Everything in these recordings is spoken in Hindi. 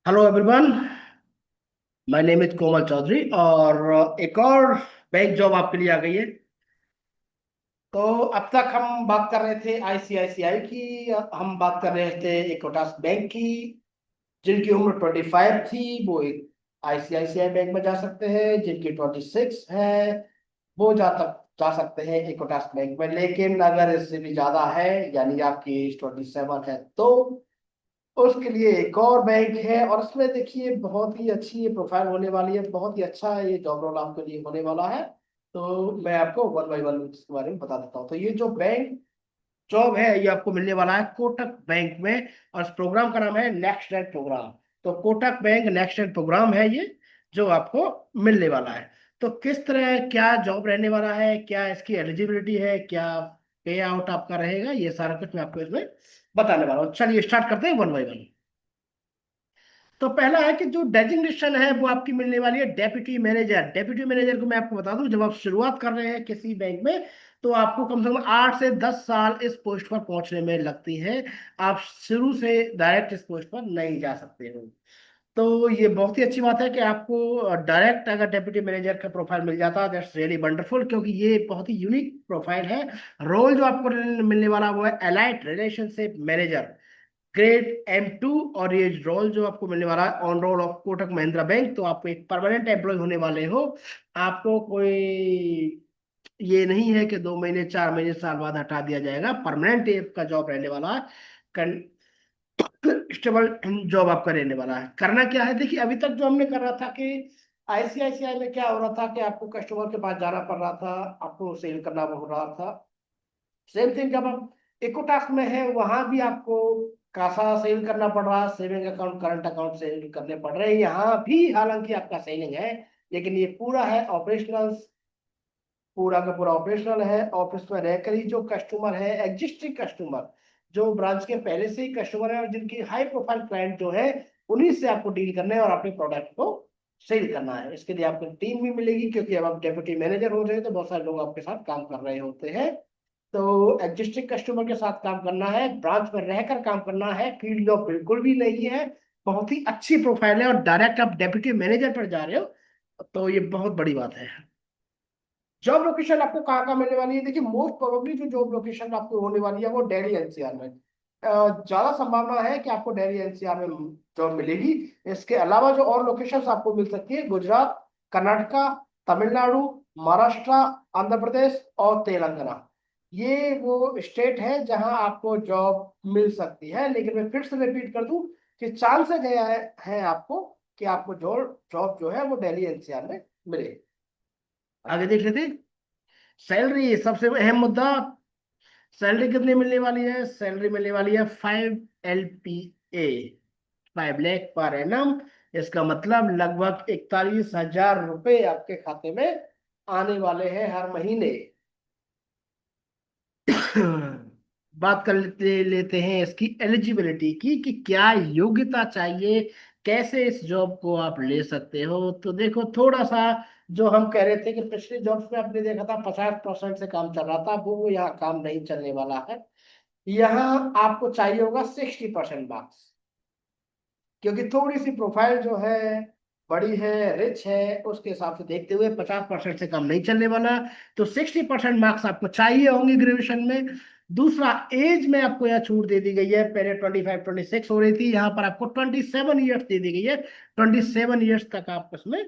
Hello everyone. My name is Komal Chaudhary और एक और बैंक जॉब आपके लिए आ गई है। तो अब तक हम बात कर रहे थे आईसीआईसीआई की, हम बात कर रहे थे इक्विटास बैंक की। जिनकी उम्र 25 थी वो एक आईसीआईसीआई बैंक में जा सकते हैं, जिनकी 26 है वो जा सकते हैं इक्विटास बैंक में। लेकिन अगर इससे भी ज्यादा है, यानी आपकी एज 27 है, तो उसके लिए एक और बैंक है। और इसमें देखिए बहुत ही अच्छी ये प्रोफाइल होने वाली है, बहुत ही अच्छा ये जॉब रोल आपके लिए होने वाला है। तो मैं आपको वन बाय वन इसके बारे में बता देता हूँ। तो ये जो बैंक जॉब है ये आपको मिलने वाला है कोटक बैंक में, और इस प्रोग्राम का नाम है नेक्स्ट जेन प्रोग्राम। तो Kotak bank next gen program है ये जो आपको मिलने वाला है। तो किस तरह क्या जॉब रहने वाला है, क्या इसकी एलिजिबिलिटी है, क्या पे आउट आपका रहेगा, ये सारा कुछ मैं आपको इसमें बताने वाला हूँ। चलिए स्टार्ट करते हैं वन बाय वन। तो पहला है कि जो डेजिग्नेशन है वो आपकी मिलने वाली है डेप्यूटी मैनेजर। डेप्यूटी मैनेजर को मैं आपको बता दूं, जब आप शुरुआत कर रहे हैं किसी बैंक में तो आपको कम से कम 8 से 10 साल इस पोस्ट पर पहुंचने में लगती है। आप शुरू से डायरेक्ट इस पोस्ट पर नहीं जा सकते हो। तो ये बहुत ही अच्छी बात है कि आपको डायरेक्ट अगर डेप्यूटी मैनेजर का प्रोफाइल मिल जाता है, दैट्स रियली वंडरफुल, क्योंकि ये बहुत ही यूनिक प्रोफाइल है। रोल जो आपको मिलने वाला वो है elite relationship manager, grade M2। और ये रोल जो आपको मिलने वाला है on roll of Kotak Mahindra bank. तो आप एक परमानेंट एम्प्लॉय होने वाले हो। आपको कोई ये नहीं है कि 2 महीने 4 महीने साल बाद हटा दिया जाएगा। परमानेंट का जॉब रहने वाला है, स्टेबल जॉब आपका रहने वाला है। करना क्या है, देखिए अभी तक जो हमने कर रहा था कि आईसीआईसीआई में क्या हो रहा था कि आपको कस्टमर के पास जाना पड़ रहा था, आपको सेल करना हो रहा था। सेम थिंग जब हम इकोटास्क में है वहां भी आपको कासा सेल करना पड़ रहा है, saving account current account cell करने पड़ रहे हैं। यहाँ भी हालांकि आपका सेलिंग है, लेकिन ये पूरा है ऑपरेशनल, पूरा का पूरा ऑपरेशनल है। ऑफिस में रहकर ही जो कस्टमर है, एग्जिस्टिंग कस्टमर जो ब्रांच के पहले से ही कस्टमर है और जिनकी हाई प्रोफाइल क्लाइंट जो है, उन्हीं से आपको डील करना है और अपने प्रोडक्ट को सेल करना है। इसके लिए आपको टीम भी मिलेगी, क्योंकि अब आप डेप्यूटी मैनेजर हो रहे हैं तो बहुत सारे लोग आपके साथ काम कर रहे होते हैं। तो एग्जिस्टिंग कस्टमर के साथ काम करना है, ब्रांच में रहकर काम करना है, फील्ड जॉब बिल्कुल भी नहीं है। बहुत ही अच्छी प्रोफाइल है और डायरेक्ट आप डेप्यूटी मैनेजर पर जा रहे हो, तो ये बहुत बड़ी बात है। जॉब लोकेशन आपको कहाँ कहाँ मिलने वाली है, देखिए मोस्ट प्रोबेबली जो जॉब लोकेशन आपको होने वाली है वो दिल्ली एनसीआर में। ज्यादा संभावना है कि आपको दिल्ली एनसीआर में जॉब मिलेगी। इसके अलावा जो और लोकेशंस आपको मिल सकती है, गुजरात, कर्नाटका, तमिलनाडु, महाराष्ट्र, आंध्र प्रदेश और तेलंगाना, ये वो स्टेट है जहां आपको जॉब मिल सकती है। लेकिन मैं फिर से रिपीट कर दूं कि चांसेस है आपको कि आपको जॉब जॉब जो है वो दिल्ली एनसीआर में मिले। आगे देख लेते हैं। सैलरी सबसे अहम मुद्दा। सैलरी कितनी मिलने वाली है, सैलरी मिलने वाली है 5 LPA, 5 लाख पर एनम। इसका मतलब लगभग 41,000 रुपये आपके खाते में आने वाले हैं हर महीने। बात कर लेते हैं इसकी एलिजिबिलिटी की, कि क्या योग्यता चाहिए, कैसे इस जॉब को आप ले सकते हो। तो देखो थोड़ा सा, जो हम कह रहे थे कि पिछले जॉब्स में आपने देखा था 50% से काम चल रहा था, वो यहाँ काम नहीं चलने वाला है। यहाँ आपको चाहिए होगा 60% मार्क्स, क्योंकि थोड़ी सी प्रोफाइल जो है बड़ी है, रिच है, उसके हिसाब से देखते हुए 50% से कम नहीं चलने वाला। तो 60% मार्क्स आपको चाहिए होंगे ग्रेजुएशन में। दूसरा, एज में आपको यहाँ छूट दे दी गई है। पहले 25 26 हो रही थी, यहाँ पर आपको 27 ईयर्स दे दी गई है। 27 ईयर्स तक आप उसमें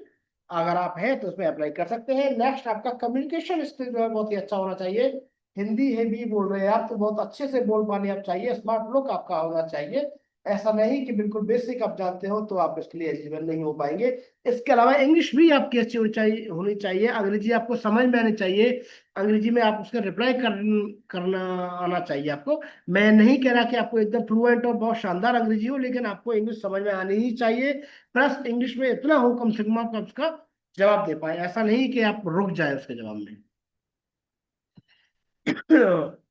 अगर आप हैं तो उसमें अप्लाई कर सकते हैं। नेक्स्ट, आपका कम्युनिकेशन स्किल जो है बहुत ही अच्छा होना चाहिए। हिंदी है भी बोल रहे हैं आप तो बहुत अच्छे से बोल पाने आप चाहिए, स्मार्ट लुक आपका होना चाहिए। ऐसा नहीं कि बिल्कुल बेसिक आप जानते हो तो आप इसके लिए एलिजिबल नहीं हो पाएंगे। इसके अलावा इंग्लिश भी आपकी अच्छी होनी चाहिए। अंग्रेजी आपको समझ में आनी चाहिए। अंग्रेजी में आप उसका रिप्लाई करना आना चाहिए आपको। मैं नहीं कह रहा कि आपको एकदम फ्लुएंट और बहुत शानदार अंग्रेजी हो, लेकिन आपको इंग्लिश समझ में आनी ही चाहिए। प्लस इंग्लिश में इतना हो कम से कम आप उसका जवाब दे पाए, ऐसा नहीं कि आप रुक जाए उसके जवाब में।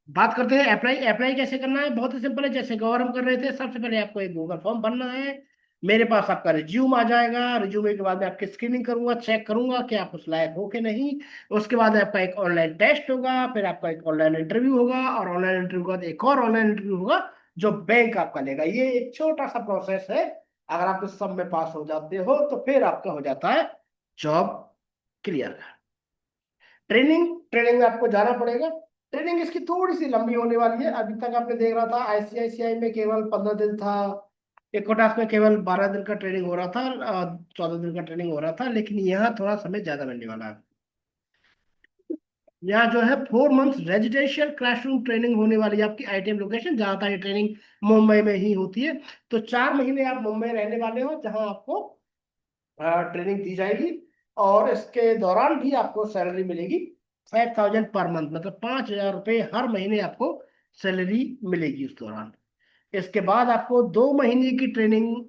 बात करते हैं अप्लाई। अप्लाई कैसे करना है, बहुत ही सिंपल है, जैसे गौर हम कर रहे थे। सबसे पहले आपको एक गूगल फॉर्म भरना है। मेरे पास आपका रिज्यूम आ जाएगा। रिज्यूमे के बाद मैं आपकी स्क्रीनिंग करूंगा, चेक करूंगा कि आप उस लायक हो कि नहीं। उसके बाद आपका एक ऑनलाइन टेस्ट होगा, फिर आपका एक ऑनलाइन इंटरव्यू होगा, और ऑनलाइन इंटरव्यू के बाद एक और ऑनलाइन इंटरव्यू होगा जो बैंक आपका लेगा। ये एक छोटा सा प्रोसेस है। अगर आप इस सब में पास हो जाते हो तो फिर आपका हो जाता है जॉब क्लियर। ट्रेनिंग, ट्रेनिंग में आपको जाना पड़ेगा। ट्रेनिंग इसकी थोड़ी सी लंबी होने वाली है। अभी तक आपने देख रहा था आईसीआईसीआई में केवल 15 दिन था, इकोटास में केवल 12 दिन का ट्रेनिंग हो रहा था, 14 दिन का ट्रेनिंग हो रहा था, लेकिन यहाँ थोड़ा समय ज्यादा मिलने वाला है। यहाँ जो है 4 मंथ्स रेजिडेंशियल क्लासरूम ट्रेनिंग होने वाली है आपकी आईटीएम लोकेशन, जहाँ तक ये ट्रेनिंग मुंबई में ही होती है। तो 4 महीने आप मुंबई रहने वाले हो, जहाँ आपको ट्रेनिंग दी जाएगी, और इसके दौरान भी आपको सैलरी मिलेगी 5,000 पर मंथ, मतलब 5,000 रुपये हर महीने आपको सैलरी मिलेगी उस दौरान। इसके बाद आपको 2 महीने की ट्रेनिंग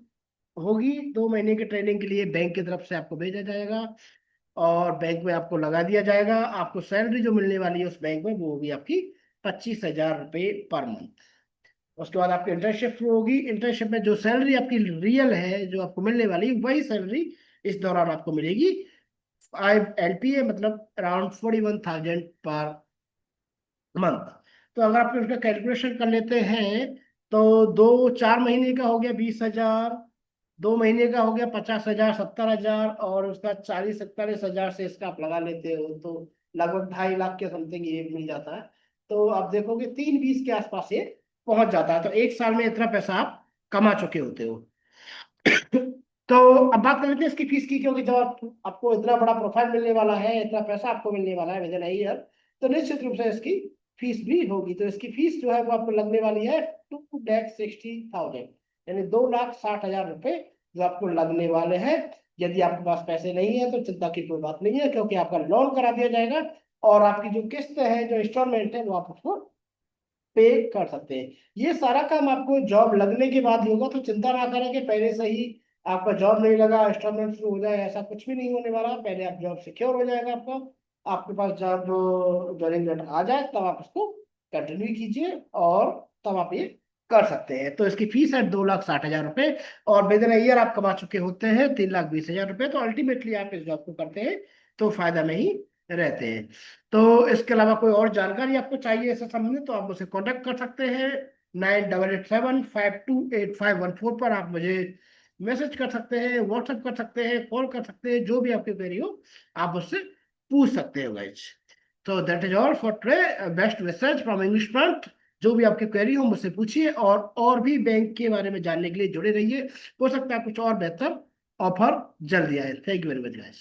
होगी। 2 महीने की ट्रेनिंग के लिए बैंक की तरफ से आपको भेजा जाएगा, और बैंक में आपको लगा दिया जाएगा। आपको सैलरी जो मिलने वाली है उस बैंक में वो होगी आपकी 25,000 रुपये पर मंथ। उसके बाद आपकी इंटर्नशिप शुरू होगी। इंटर्नशिप में जो सैलरी आपकी रियल है जो आपको मिलने वाली, वही सैलरी इस दौरान आपको मिलेगी। 5 LPA, मतलब अराउंड 41,000 पर मंथ। तो अगर आप उसका कैलकुलेशन कर लेते हैं तो 4 महीने का हो गया 20,000, 2 महीने का हो गया 50,000, 70,000, और उसका 40-41,000 से इसका आप लगा लेते हो तो लगभग 2.5 लाख के समथिंग ये मिल जाता है। तो आप देखोगे 320 के आसपास ये पहुंच जाता है। तो एक साल में इतना पैसा आप कमा चुके होते हो। तो अब बात कर लेते हैं इसकी फीस की, क्योंकि जब आपको इतना बड़ा प्रोफाइल मिलने वाला है, इतना पैसा आपको मिलने वाला है विद इन ईयर, तो निश्चित रूप से इसकी फीस भी होगी। तो इसकी फीस जो है वो आपको लगने वाली है 2,60,000, यानी 2,60,000 रुपये जो आपको लगने वाले हैं। यदि आपके पास पैसे नहीं है तो चिंता की कोई बात नहीं है, क्योंकि आपका लोन करा दिया जाएगा, और आपकी जो किस्त है, जो इंस्टॉलमेंट है, वो आप उसको पे कर सकते हैं। ये सारा काम आपको जॉब लगने के बाद ही होगा, तो चिंता ना करें कि पहले से ही आपका जॉब नहीं लगा, इंस्टॉलमेंट शुरू हो जाए, ऐसा कुछ भी नहीं होने वाला। पहले आप जॉब सिक्योर हो जाएगा आपका, आपके पास जब ज्वाइनिंग लेटर आ जाए तब आप उसको कंटिन्यू कीजिए, और तब आप ये कर सकते हैं। तो इसकी फीस है 2,60,000 रुपये, और विद इन ईयर आप कमा चुके होते हैं 3,20,000 रुपये। तो अल्टीमेटली आप इस जॉब को करते हैं तो फायदा में ही रहते हैं। तो इसके अलावा कोई और जानकारी आपको चाहिए इससे संबंधित तो आप मुझसे कांटेक्ट कर सकते हैं। 9887528514 पर आप मुझे मैसेज कर सकते हैं, व्हाट्सएप कर सकते हैं, कॉल कर सकते हैं, जो भी आपकी क्वेरी हो आप उससे पूछ सकते हो गाइज। तो that is all for today. Best wishes from English पंथ। जो भी आपकी क्वेरी हो मुझसे पूछिए, और भी बैंक के बारे में जानने के लिए जुड़े रहिए। हो सकता है कुछ और बेहतर ऑफर जल्दी आए। Thank you very much guys.